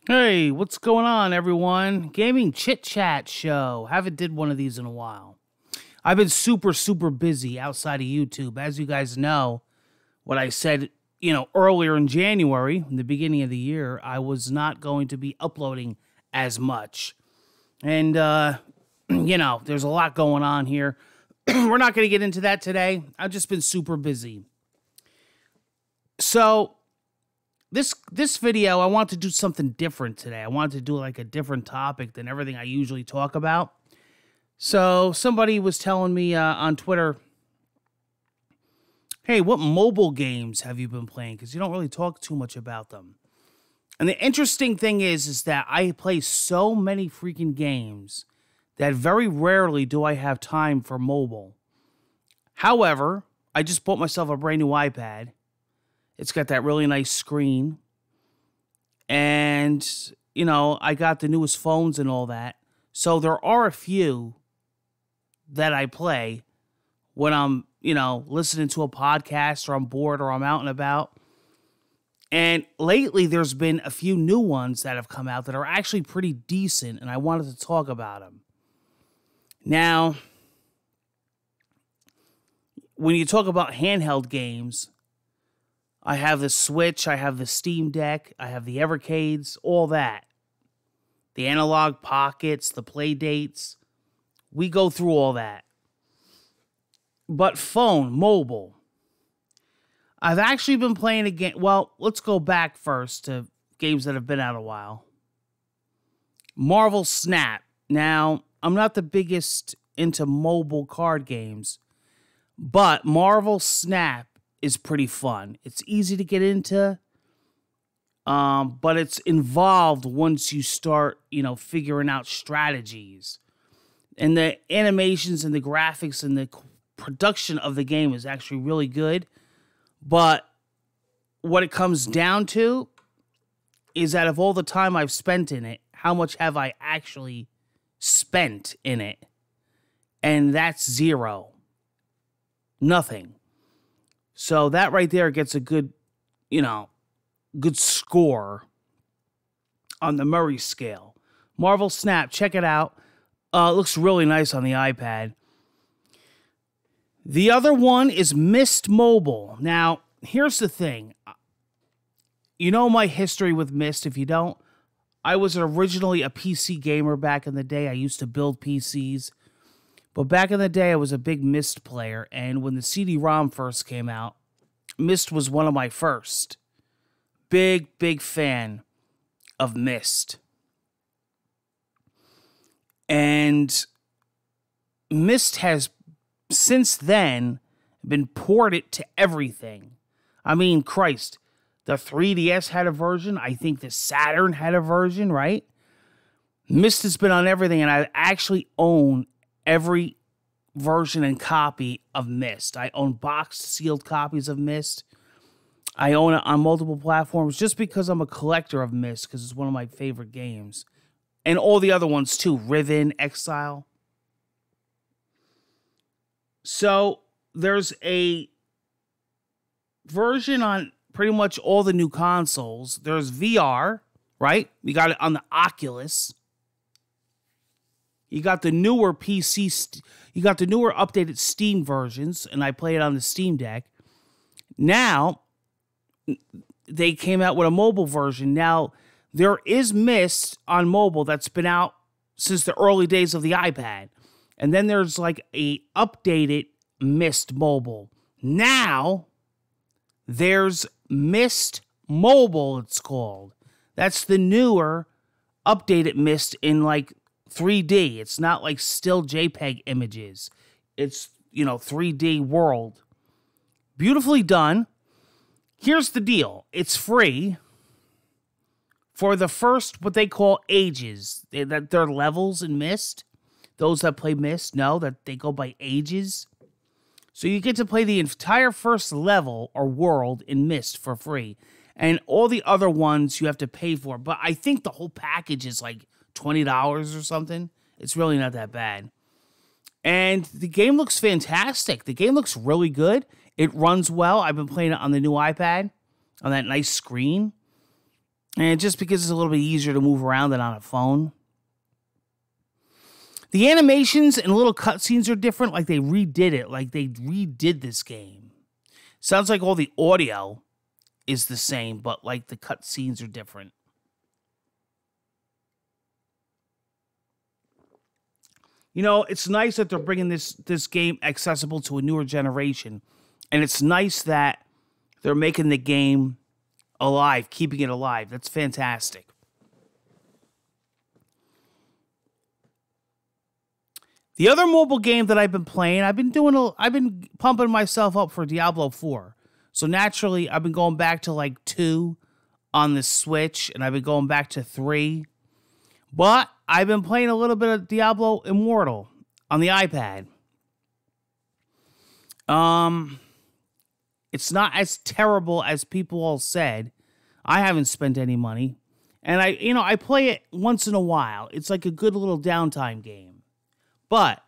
Hey, what's going on, everyone? Gaming Chitchat show. Haven't did one of these in a while. I've been super busy outside of YouTube. As you guys know, what I said, earlier in January, in the beginning of the year, I was not going to be uploading as much. And, there's a lot going on here. We're not going to get into that today. I've just been super busy. So, this video, I want to do something different today. I want to do like a different topic than everything I usually talk about. So somebody was telling me on Twitter, hey, what mobile games have you been playing? Because you don't really talk too much about them. And the interesting thing is that I play so many freaking games that very rarely do I have time for mobile. However, I just bought myself a brand new iPad. It's got that really nice screen. And, I got the newest phones and all that. So there are a few that I play when I'm, listening to a podcast or I'm bored or I'm out and about. And lately there's been a few new ones that have come out that are actually pretty decent, and I wanted to talk about them. Now, when you talk about handheld games, I have the Switch, I have the Steam Deck, I have the Evercades, all that. The Analog Pockets, the Playdates. We go through all that. But mobile. I've actually been playing a game. Well, let's go back first to games that have been out a while. Marvel Snap. Now, I'm not the biggest into mobile card games, but Marvel Snap is pretty fun. It's easy to get into, but it's involved once you start, figuring out strategies. And the animations and the graphics and the production of the game is actually really good. But what it comes down to is that of all the time I've spent in it, how much have I actually spent in it? And that's zero. Nothing. So that right there gets a good, good score on the Murray scale. Marvel Snap, check it out. It looks really nice on the iPad. The other one is Myst Mobile. Now, here's the thing. You know my history with Myst. If you don't, I was originally a PC gamer back in the day. I used to build PCs. But back in the day, I was a big Myst player, and when the CD-ROM first came out, Myst was one of my first. Big fan of Myst. And Myst has, since then, been ported to everything. I mean, Christ, the 3DS had a version. I think the Saturn had a version, right? Myst has been on everything, and I actually own every version and copy of Myst. I own boxed, sealed copies of Myst. I own it on multiple platforms just because I'm a collector of Myst, because it's one of my favorite games. And all the other ones too, Riven, Exile. So there's a version on pretty much all the new consoles. There's VR, right? We got it on the Oculus. You got the newer you got the newer updated Steam versions, and I play it on the Steam Deck. Now, they came out with a mobile version. Now, there is Myst on mobile that's been out since the early days of the iPad. And then there's like a updated Myst Mobile. Now, there's Myst Mobile, it's called. That's the newer, updated Myst in like 3D. It's not like still JPEG images. It's, 3D world. Beautifully done. Here's the deal. It's free for the first, what they call ages. They're levels in Myst. Those that play Myst know that they go by ages. So you get to play the entire first level or world in Myst for free. And all the other ones you have to pay for. But I think the whole package is like $20 or something. It's really not that bad. And the game looks fantastic. The game looks really good. It runs well. I've been playing it on the new iPad, on that nice screen. And just because it's a little bit easier to move around than on a phone. The animations and little cutscenes are different, like they redid it, like they redid this game. Sounds like all the audio is the same, but like the cutscenes are different. You know, it's nice that they're bringing this game accessible to a newer generation. And it's nice that they're making the game alive, keeping it alive. That's fantastic. The other mobile game that I've been playing, I've been pumping myself up for Diablo 4. So naturally, I've been going back to like 2 on the Switch, and I've been going back to 3. But I've been playing a little bit of Diablo Immortal on the iPad. It's not as terrible as people all said. I haven't spent any money. And I play it once in a while. It's like a good little downtime game. But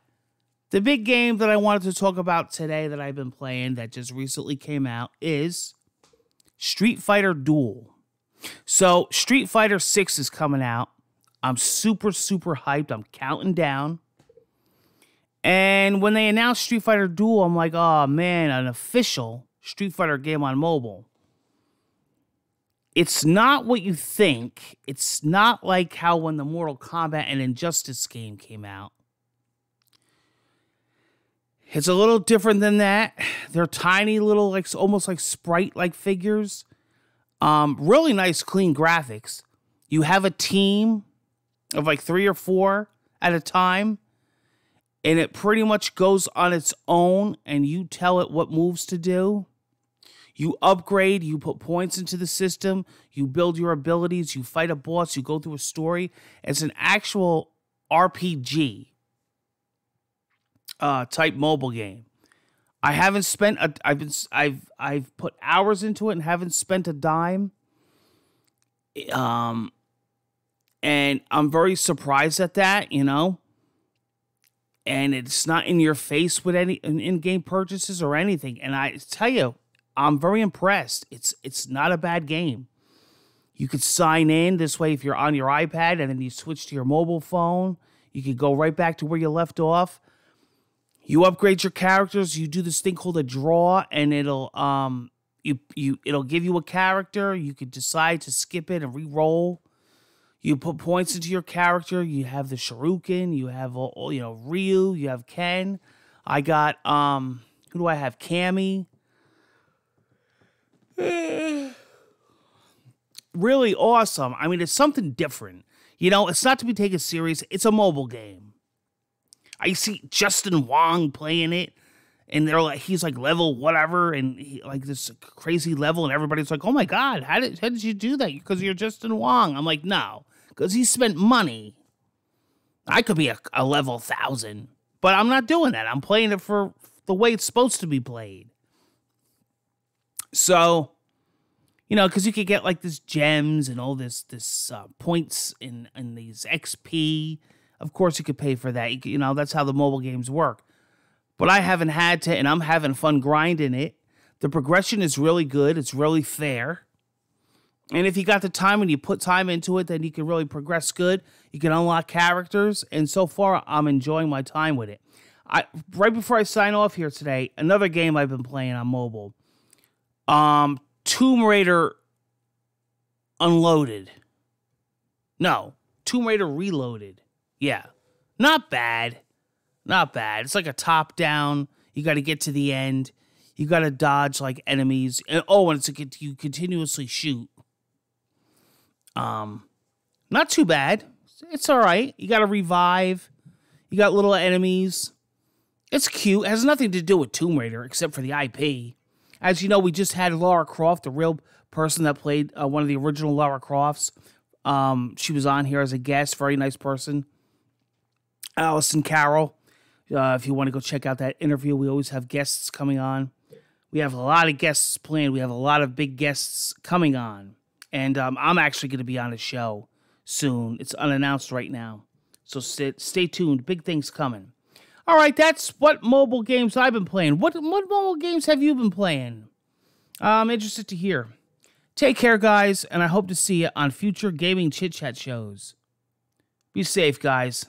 the big game that I wanted to talk about today that I've been playing that just recently came out is Street Fighter Duel. So Street Fighter 6 is coming out. I'm super, super hyped. I'm counting down. And when they announced Street Fighter Duel, I'm like, oh man, an official Street Fighter game on mobile. It's not what you think. It's not like how when the Mortal Kombat and Injustice game came out. It's a little different than that. They're tiny little, like almost like sprite-like figures. Really nice, clean graphics. You have a team of like 3 or 4 at a time, and it pretty much goes on its own, and you tell it what moves to do. You upgrade, you put points into the system, you build your abilities, you fight a boss, you go through a story. It's an actual RPG type mobile game. I haven't spent I've put hours into it and haven't spent a dime. And I'm very surprised at that, you know. And it's not in your face with any in-game purchases or anything. And I tell you, I'm very impressed. It's not a bad game. You could sign in this way if you're on your iPad and then you switch to your mobile phone. You could go right back to where you left off. You upgrade your characters. You do this thing called a draw, and it'll it'll give you a character. You could decide to skip it and re-roll. You put points into your character. You have the Shuriken. You have Ryu. You have Ken. I got who do I have? Cammy. Really awesome. I mean, it's something different. You know, it's not to be taken serious. It's a mobile game. I see Justin Wong playing it, and they're like, he's like level whatever, and he, like this crazy level, and everybody's like, oh my God, how did you do that? Because you're Justin Wong. I'm like, no, because he spent money. I could be a level 1,000, but I'm not doing that. I'm playing it for the way it's supposed to be played. So, you know, because you could get like this gems and all this points in these XP. Of course, you could pay for that. You know, that's how the mobile games work. But I haven't had to, and I'm having fun grinding it. The progression is really good. It's really fair. And if you got the time and you put time into it, then you can really progress good. You can unlock characters. And so far, I'm enjoying my time with it. Right before I sign off here today, another game I've been playing on mobile. Tomb Raider Unloaded. No, Tomb Raider Reloaded. Yeah, not bad. Not bad. It's like a top-down. You got to get to the end. You got to dodge like enemies. And you continuously shoot. Not too bad. It's all right. You got to revive. You got little enemies. It's cute. It has nothing to do with Tomb Raider except for the IP. As you know, we just had Lara Croft, the real person that played one of the original Lara Crofts. She was on here as a guest. Very nice person. Allison Carroll. If you want to go check out that interview, we always have guests coming on. We have a lot of guests planned. We have a lot of big guests coming on. And I'm actually going to be on a show soon. It's unannounced right now. So stay tuned. Big things coming. All right, that's what mobile games I've been playing. What mobile games have you been playing? I'm interested to hear. Take care, guys, and I hope to see you on future gaming chit-chat shows. Be safe, guys.